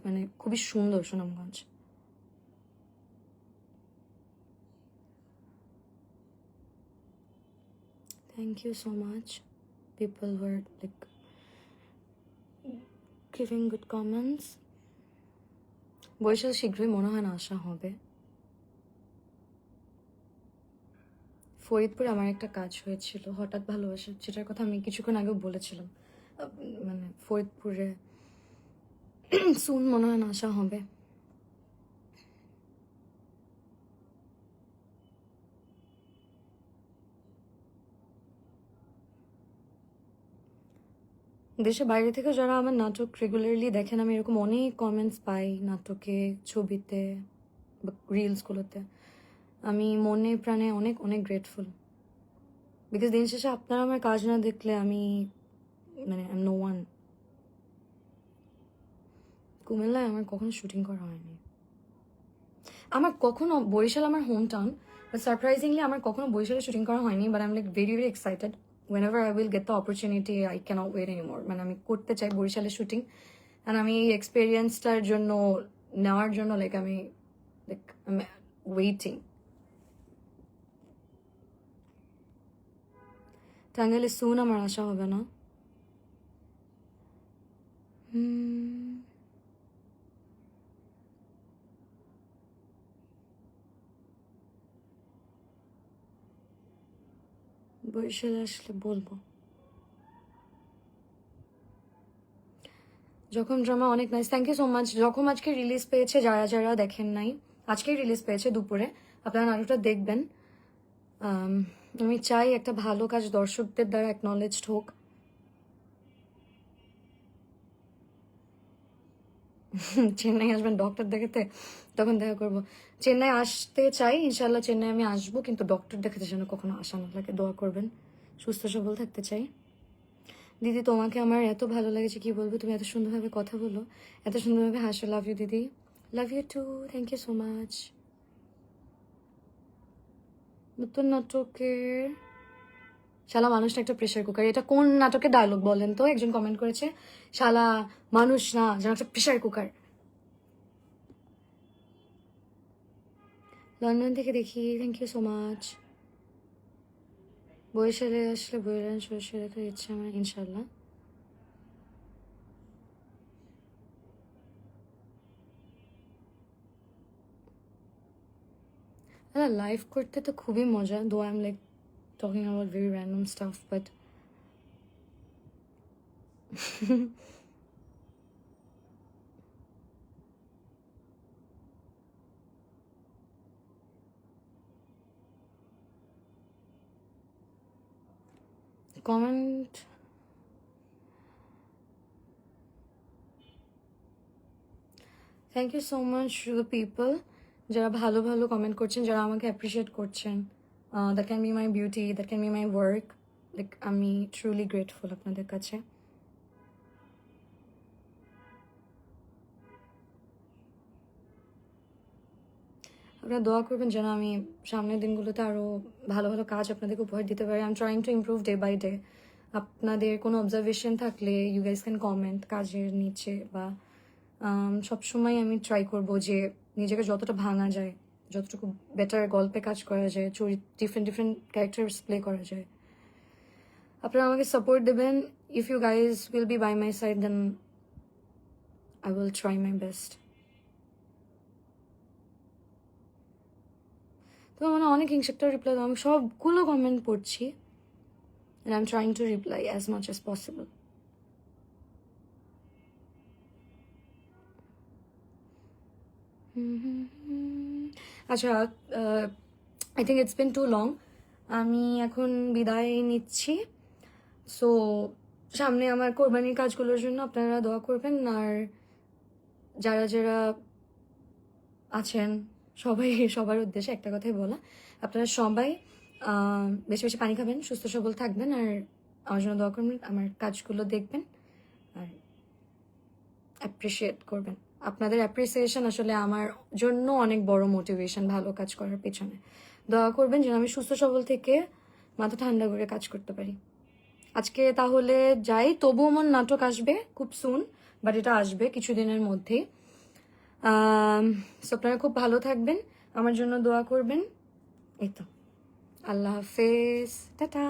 Speaker 1: মানে খুবই সুন্দর Sunamganj. Thank you so much people who are like giving good comments. Barishal শীঘ্রই মনে হয় না আসা হবে। ফরিদপুরে আমার একটা কাজ হয়েছিল, হঠাৎ ভালোবাসা, যেটার কথা আমি কিছুক্ষণ আগেও বলেছিলাম। মানে ফরিদপুরে সুন মনে হয় না আসা হবে। দেশে বাইরে থেকে যারা আমার নাটক রেগুলারলি দেখেন, আমি এরকম অনেক কমেন্টস পাই নাটকে, ছবিতে, রিলসগুলোতে। আমি মনে প্রাণে অনেক অনেক গ্রেটফুল, বিকজ দিন শেষে আপনারা আমার কাজ না দেখলে আমি মানে আই এম নো ওয়ান। কুমিল্লায় আমার কখনো শুটিং করা হয়নি। আমার কখনো, বরিশাল আমার হোম টাউন, বাট সারপ্রাইজিংলি আমার কখনো বরিশালে শুটিং করা হয়নি, but I am like very very excited. whenever I will get the opportunity, I cannot wait anymore. মানে আমি করতে চাই বরিশালে শুটিং, আর আমি এই এক্সপিরিয়েন্সটার জন্য, নেওয়ার জন্য লাইক আমি লাইক ওয়েটিং। টাঙ্গাইলে সুন আমার আসা হবে না। বরিশালে আসলে বলবো। যখন ড্রামা অনেক nice, thank you so much. যখন আজকে রিলিজ পেয়েছে, যারা যারা দেখেন নাই, আজকেই রিলিজ পেয়েছে দুপুরে, আপনারা নাটকটা দেখবেন। আমি চাই একটা ভালো কাজ দর্শকদের দ্বারা অ্যাকনলেজড হোক। চেন্নাই আসবেন ডক্টর দেখাতে, তখন দেখা করবো। চেন্নাই আসতে চাই, ইনশাল্লাহ চেন্নাই আমি আসবো, কিন্তু ডক্টর দেখাতে যেন কখনো আসা না লাগে, দোয়া করবেন। সুস্থ সবল থাকতে চাই। দিদি তোমাকে আমার এত ভালো লাগেছে কি বলবো, তুমি এত সুন্দরভাবে কথা বলো, এত সুন্দরভাবে হাসো। লাভ ইউ দিদি, love you too, thank you so much. নতুন নাটকের শালা মানুষটা একটা প্রেশার কুকার, এটা কোন নাটকের ডায়লগ বলেন তো? একজন কমেন্ট করেছে শালা মানুষ না, যেন একটা প্রেশার কুকার। লন্ডন থেকে দেখি, থ্যাংক ইউ সো মাচ। বরিশালে আসলে বইলেন সরষে দেখার ইচ্ছা আমার, ইনশাল্লাহ। লাইভ করতে তো খুবই মজা, though I am like talking about very random stuff, but comment thank you so much to the people যারা ভালো ভালো কমেন্ট করছেন, যারা আমাকে অ্যাপ্রিসিয়েট করছেন। That can be my beauty, that can be my work. Like আমি ট্রুলি গ্রেটফুল আপনাদের কাছে। আপনারা দোয়া করবেন যেন আমি সামনের দিনগুলোতে আরও ভালো ভালো কাজ আপনাদেরকে উপহার দিতে পারি। I am trying to improve day by day. আপনাদের কোনো অবজারভেশন থাকলে ইউ গাইজ ক্যান কমেন্ট কাজের নিচে, বা সবসময় আমি ট্রাই করব যে নিজেকে যতটা ভাঙা যায়, যতটুকু বেটার গল্পে কাজ করা যায়, ডিফারেন্ট ডিফারেন্ট ক্যারেক্টার্স প্লে করা যায়, আপনারা আমাকে সাপোর্ট দেবেন। If you guys will be by my side then I will try my best. তো মানে অনেক ইনসেক্টর রিপ্লাই দাও, আমি সবগুলো কমেন্ট পড়ছি and I'm trying to reply as much as possible. আচ্ছা, I think it's been to long. আমি এখন বিদায় নিচ্ছি। সো সামনে আমার কোরবানির কাজগুলোর জন্য আপনারা দোয়া করবেন। আর যারা যারা আছেন সবাই, সবার উদ্দেশ্যে একটা কথাই বলা, আপনারা সবাই বেশি বেশি পানি খাবেন, সুস্থ সবল থাকবেন, আর আমার জন্য দোয়া করবেন, আমার কাজগুলো দেখবেন আর অ্যাপ্রিসিয়েট করবেন। আপনাদের অ্যাপ্রিসিয়েশন আসলে আমার জন্য অনেক বড় মোটিভেশন ভালো কাজ করার পেছনে। দোয়া করবেন যেন আমি সুস্থ সবল থেকে মাথা ঠান্ডা করে কাজ করতে পারি। আজকে তাহলে যাই। তবুও মন নাটক আসবে খুব সুন, বাট এটা আসবে কিছুদিনের মধ্যেই। সো আপনারা খুব ভালো থাকবেন, আমার জন্য দোয়া করবেন। এই তো, আল্লাহ হাফেজ, টাটা।